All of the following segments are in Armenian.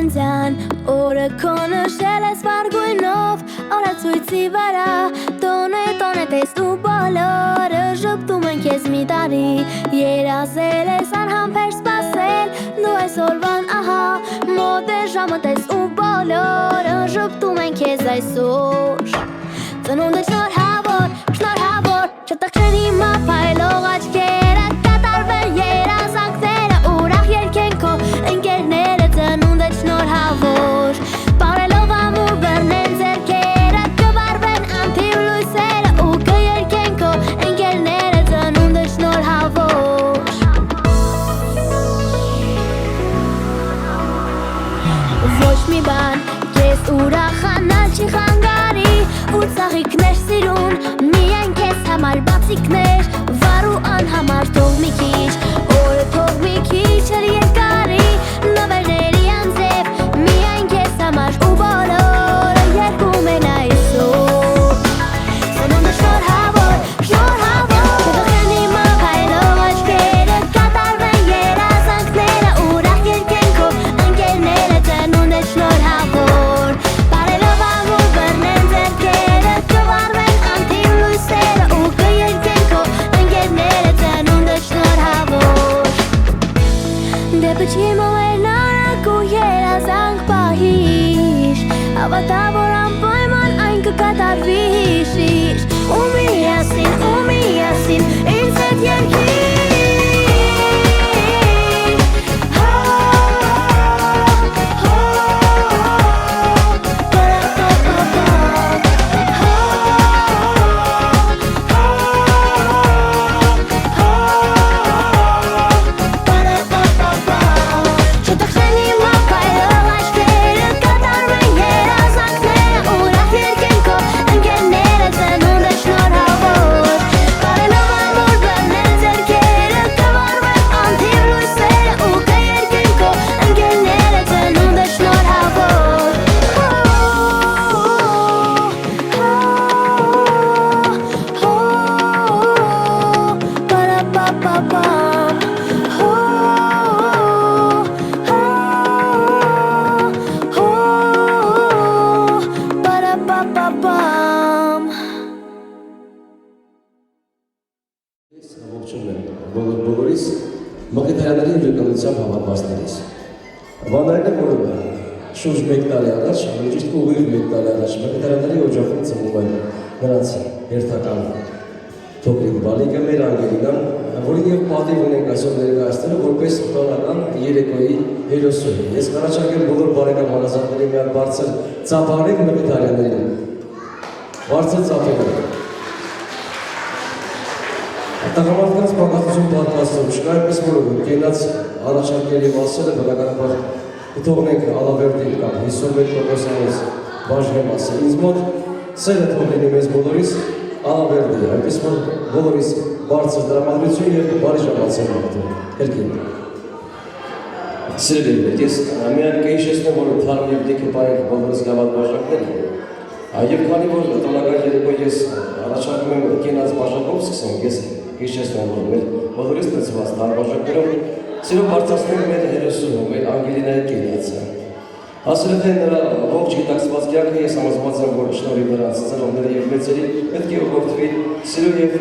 Valentine օրը քո նշել ես վարգույնով օրացույցի վրա տոնե տեսնու բոլորը ժպտում են քեզ մի տարի երազել ես անհամբեր սպասել դու այսօրվան ահա մոտ է ժամը տեսնու բոլորը ժպտում են քեզ այսօր ծնունդը շնորհավոր չտխրեն հիմա փայլող աչքերը կատարվեն երազանքները ուրախ երգեն քո ընկերները ծնունդը շնորհավոր Բարելով ամուր բռնեն ձեռքերը կվարվեն անթիվ լույսերը ու կերգեն քո ընկերները ծնունդը շնորհավոր Ոչ մի բան քեզ ուրախանալ չի խանգարի ու ծաղիկներ սիրուն միայն քեզ համար բացիկներ վար ու անհամար թող մի քիչ օրը թող մի քիչ էլ երկարի նվերների անձև միայն քեզ համար ու բոլորը երգում են այսօր ծնունդը շնորհավոր չտխրեն հիմա փայլող աչքերը կատարվեն երազանքները ուրախ երգեն քո ընկերները ծնունդը շնորհավոր Բարելով ամուր բռնեն ձեռքերը կվարվեն անթիվ լույսերը ու կերգեն քո ընկերները ծնունդը շնորհավոր Դեպը չի մոմեր նարակ ու երազանք պահիշ Հավատա որ անպայման այն կկատարվի հիշիշ ու միասին ինձ հետ երգիր Բոլորիս մկիթայանների իրականությամբ հավատվածներից Վանայրն է, որ շուրջ մեկ տարի առաջ, ճիշտ ուղիղ մեկ տարի առաջ մկիթայանների օջախում ծնվում են նրանց հերթական փոքրիկ բալիկը մեր Անգելինան, որին և պատիվ ունենք այսօր ներկայացնելու որպես տոնական երեկոյի հերոսուհի։ Ես կառաջարկեմ բոլոր բարեկամ հարազատների մի հատ բարձր ծափարենք մկիթայաններին։ Բարձր ծափեր։ Տղամարդկանց պակասություն պատկասում չկա, այնպես որ կենաց առաջարկել և ասել է բնականաբար կթողնենք Ալավերդին կամ 51%-անից բաժնեմ ասել։ Ինձ մոտ սերը թող լինի մեզ բոլորիս Ալավերդի, այնպես որ բոլորիս բարձր դրամատրություն և բարի ժամացել մաղթում։ Հերկին։ Սիրելի, ես միայն կհիշեցնեմ, որ թարմ և դիքը պայենք բոլորիս գավատ բաժակներ Եվ քանի որ տոնական երեկո ես առաջարկում եմ կենաց բաժակով սկսենք, ես հիշեցնեմ, որ մեր բոլորիս տծված տարբաժակներով սիրով բարձրացնում մեր հերոսուհու, մեր Անգելինայի կենացը։ Ասել թե նրա ողջ գիտակցված կյանքը ես համոզված եմ, որ շնորհիվ նրանց ծնողների և մեծերի պետք է ուղղորդվի սիրո և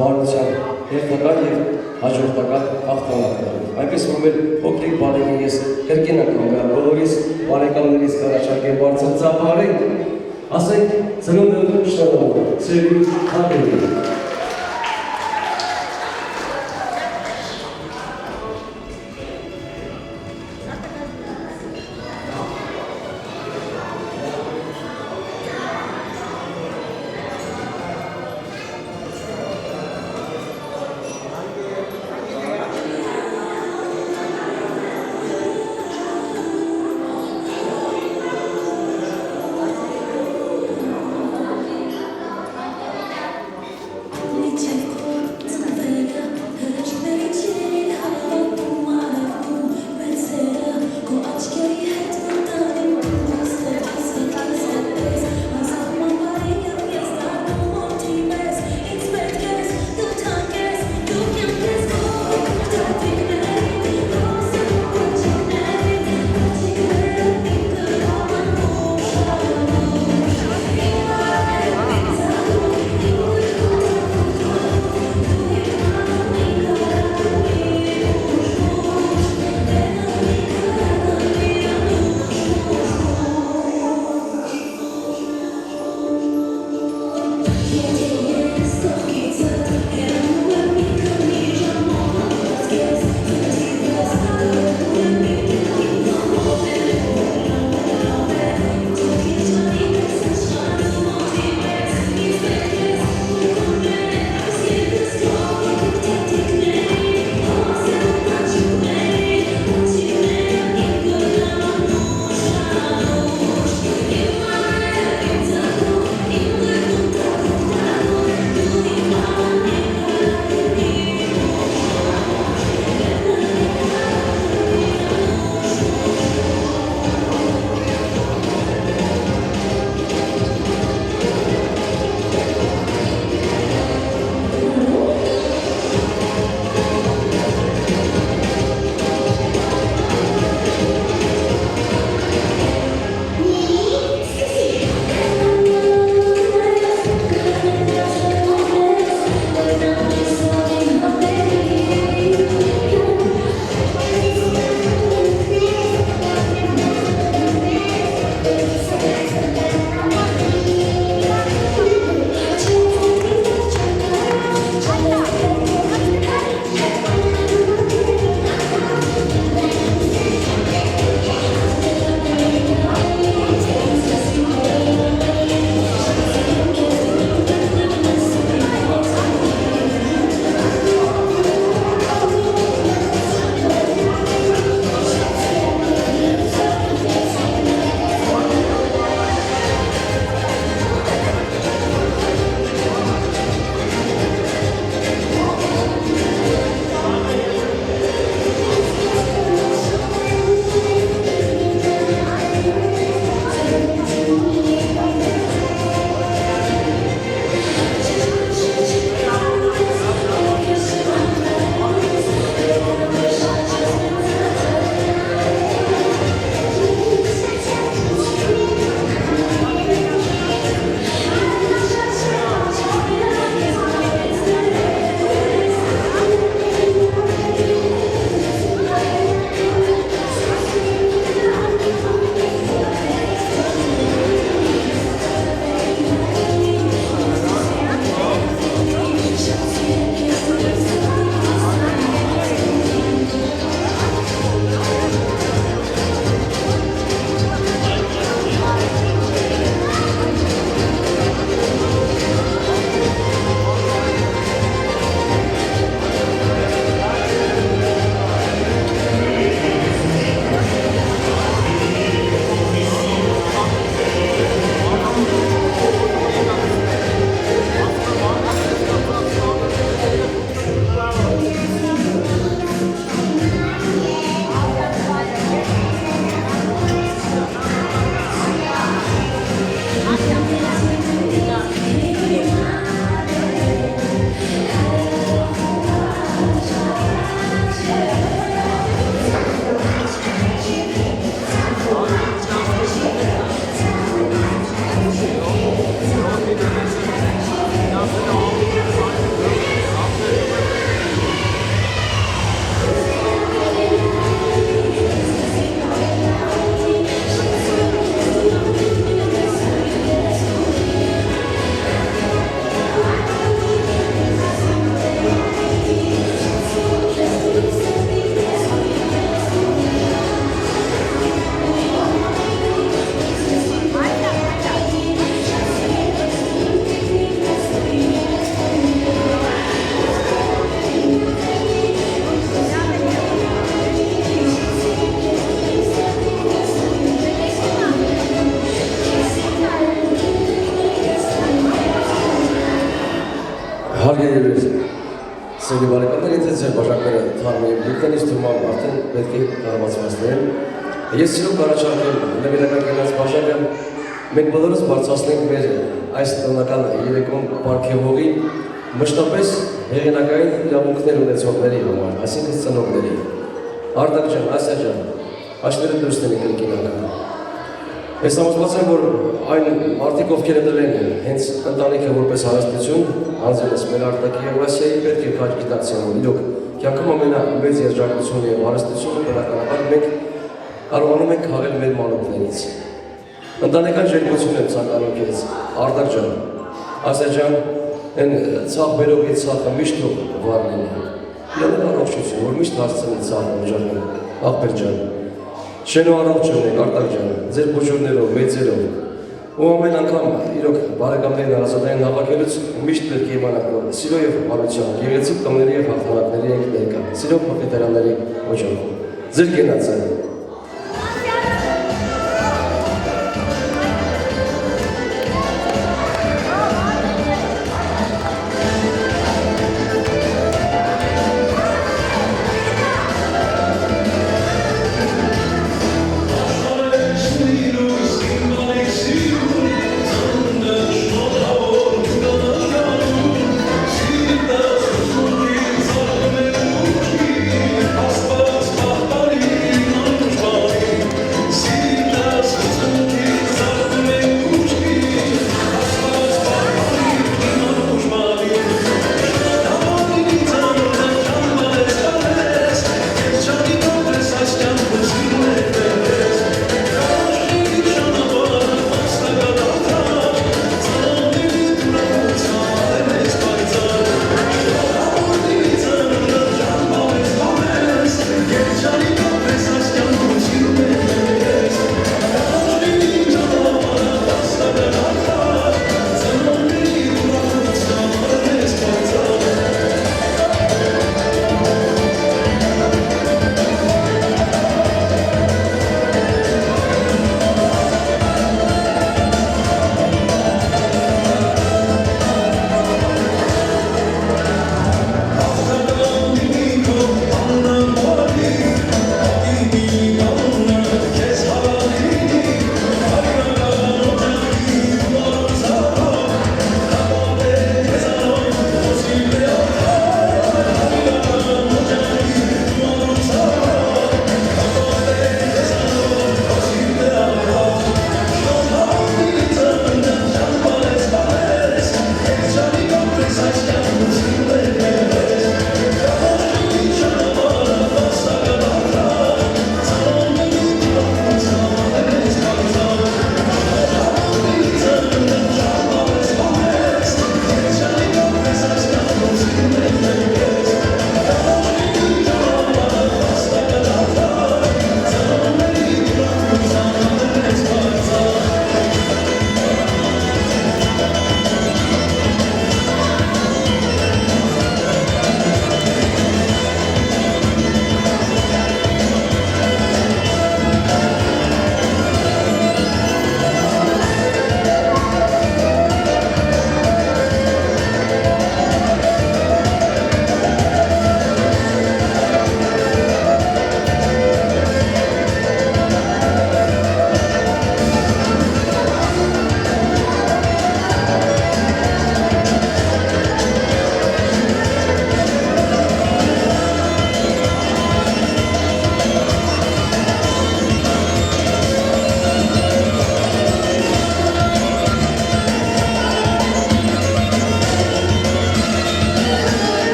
բարության հերթական և հաջորդական հաղթանակներով։ Այնպես որ մեր փոքրիկ բալիկին ես կրկին անգամ բոլորիս բարեկամներից կառաջարկեմ բարձր ծափարենք, ասենք ծնունդը շնորհավոր, սիրելի Անգելին։ Սերի բարեկամներ, եթե ձեր բաժակները թարմ և դուքն ինձ թվում արդեն պետք է կարողացվածներ։ Ես սիրում առաջարկել նվիրական կենաց բաժակը մենք բոլորս բարձրացնենք մեր այս տնական երեկոն պարգևողի մշտապես հեղինակային իրավունքներ ունեցողների համար, այսինքն ծնողների։ Արտակ ջան, Ասիա ջան, հաշտերը դուրս տնեք ընկերական։ Ես համոզված եմ, որ այն մարդիկ, ովքեր դրել են հենց ընտանիքը որպես հարստություն, անձնես մեր Արտակի և Ասիայի պետք է քաջ գիտակցեն, իրոք կյանքում ամենամեծ երջանկությունը և հարստությունը բնականաբար մենք կարողանում ենք քաղել մեր մանուկներից։ Ընտանեկան ջերմություն եմ ցանկանում քեզ, Արտակ ջան, Ասիա ջան, այն ցավ բերողի ցախը միշտ վառ լինի։ Իրեն առողջություն, որ միշտ հասցնի ցավը օժանել, աղբեր ջան։ Շենո առողջ եղեք, Արտակ ջան, ձեր փոքրներով, մեծերով։ Ու ամեն անգամ իրոք բարեկամներին հարազատային հավաքելուց միշտ պետք է իմանաք, որ սիրո և բարության, գեղեցիկ տոների և հաղթանակների ենք ներկա, սիրո փոխետարանների օժանով։ Ձեր կենացը։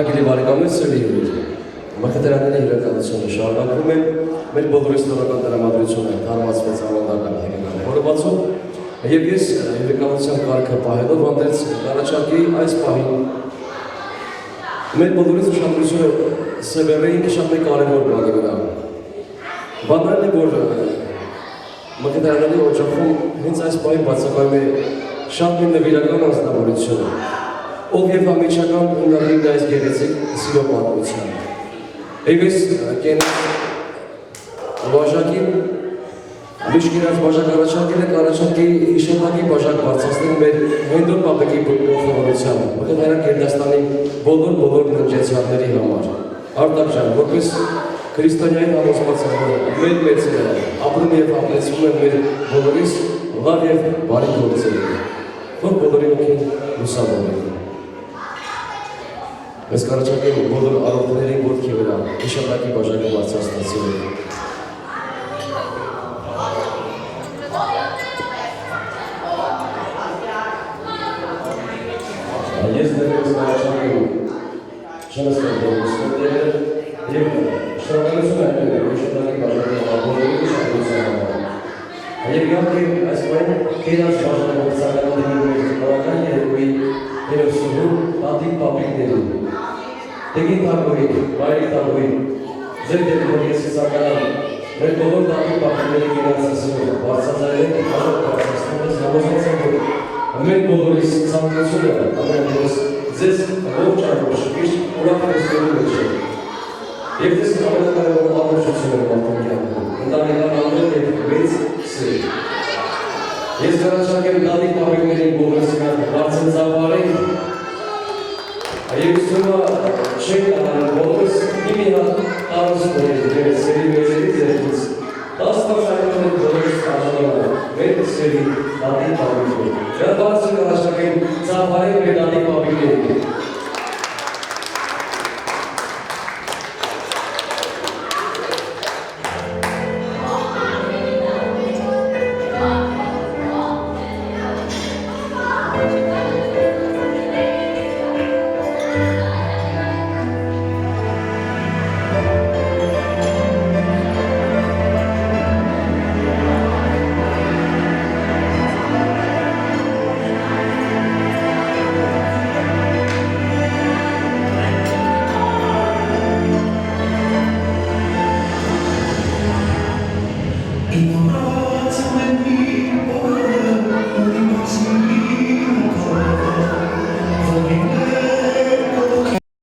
Հարգելի բարեկամներ, սիրելի հյուրեր, մխիթարանների իրականությունը շարունակվում է, մեր բոլորի ստորական տրամադրությունը թարմացվեց ավանդական հեղինական խորովածով, եւ ես իրականության կարգը պահելով հանդերձ առաջարկի այս պահին մեր բոլորիս ուշադրությունը սևեռեին շատ մեկ կարևոր բանի վրա։ Բանալն է, որ մխիթարանների օջախում հենց այս պահին բացակայում է շատ մի նվիրական անձնավորություն, ով եւ համիջական ունենալի այս գեղեցիկ սիրո պատմության։ Եվս կեն բաժակին միշկերած բաժակ առաջարկել եք առաջարկի իշոտակի բաժակ բարձրացնել մեր հենդոն պապեկի գլխավորությամբ, մխիթարան Գերդաստանի բոլոր ննջեցյալների համար։ Արտակ ջան, որպես քրիստոնյայի համոզված եմ, որ մեր մեծերը ապրում եւ ապրեցվում են մեր բոլորիս լավ եւ բարի գործերը, որ բոլորի օգին լուսավորեն։ Ես կառաջարկեմ բոլոր առողջներին ոտքի վրա իշոտակի բաժակը բարձրացնել։ Ես ներկայիս կառաջարկեմ շնորհակալ բոլորին եւ շնորհակալություն հայտնել իշոտակի բաժակի բոլորին շնորհակալություն։ Եվ իհարկե այս պահին կերած բաժակը ցանկանում բավական երեկոյի երեսուհու տատիկ պապիկներին Տեգին թագուհին, վայրի թագուհին, ձեր դեպքում ես ցանկանամ մեր բոլոր տատիկ պապիկների գնացածը բարձրացնել եք բաժակ բարձրացնելիս համոզված եմ, որ մեր բոլորիս ցանկությունը ամենևս ձեզ ողջ առողջի ուրախացնելու մեջ է։ Եվ ձեզ ամենակարևորը առողջությունը մարդու կյանքում, ընտանեկան ամեն եւ մեծ սեր։ Ես կառաջարկեմ տատիկ պապիկներին բոլորս բարձր ծավալենք Եվ ուսումը չենք